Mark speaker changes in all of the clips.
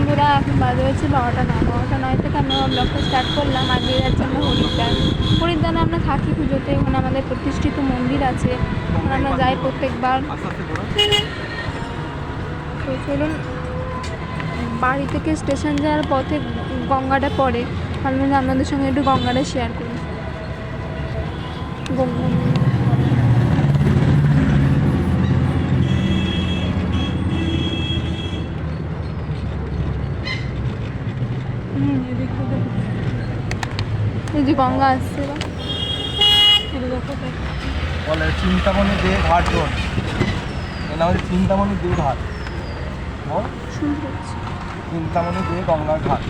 Speaker 1: বন্ধুরা এখন বাজে হচ্ছে 12টা 9 থেকে আমরা ব্লগটা স্টার্ট করলাম। আগে যাচ্ছি আমরা হরিদ্বারে আমরা থাকি পুজোতে, ওখানে আমাদের প্রতিষ্ঠিত মন্দির আছে, ওখানে আমরা যাই প্রত্যেকবার। তো চলুন, বাড়ি থেকে স্টেশন যাওয়ার পথে গঙ্গাটা পড়ে, ভাবলাম যে আপনাদের সঙ্গে একটু গঙ্গাটা শেয়ার করি। গঙ্গা এই যে গঙ্গা আসছে,
Speaker 2: বলে চিন্তামণি দে ঘাট রোড, এর নাম হচ্ছে চিন্তামণি দে ঘাট।
Speaker 1: শুনতে পাচ্ছি
Speaker 2: চিন্তামণি দে গঙ্গার ঘাট।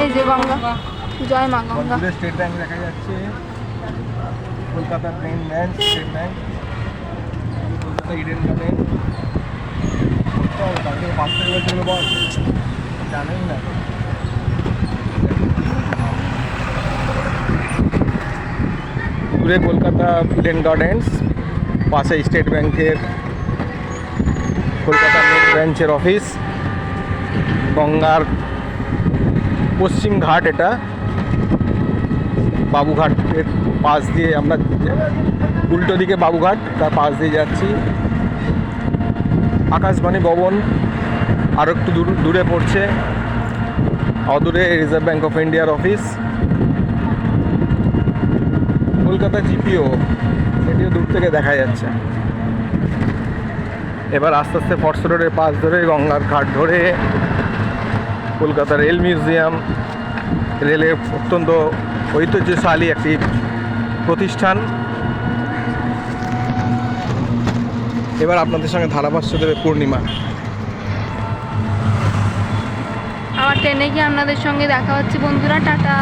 Speaker 1: এই যে গঙ্গা, জয় মা গঙ্গা।
Speaker 2: স্টেট ব্যাংক দেখা যাচ্ছে, Kolkata main bank state bank, Kolkata Eden garden. তাকে 5 থেকে বলছিল বল, জানেন না। দূরে কলকাতা ইডেন গার্ডেন্স, পাশে স্টেট ব্যাংকের কলকাতা মেন ব্রাঞ্চের অফিস। গঙ্গার পশ্চিম ঘাট এটা, বাবুঘাটের পাশ দিয়ে আমরা উল্টো দিকে বাবুঘাট, তার পাশ দিয়ে যাচ্ছি। আকাশবাণী ভবন আরও একটু দূরে পড়ছে, অদূরে রিজার্ভ ব্যাঙ্ক অফ ইন্ডিয়ার অফিস। কলকাতা জিপিও, সেটিও দূর থেকে দেখা যাচ্ছে। এবার আস্তে আস্তে ফর্স রোডের পাশ ধরে গঙ্গার ঘাট ধরে কলকাতা রেল মিউজিয়াম, রেলের অত্যন্ত ঐতিহ্যশালী একটি প্রতিষ্ঠান। এবার আপনাদের সঙ্গে ধারাভাষ্য দেবে পূর্ণিমা।
Speaker 1: আবার ট্রেনে গিয়ে আপনাদের সঙ্গে দেখা হচ্ছে বন্ধুরা, টাটা।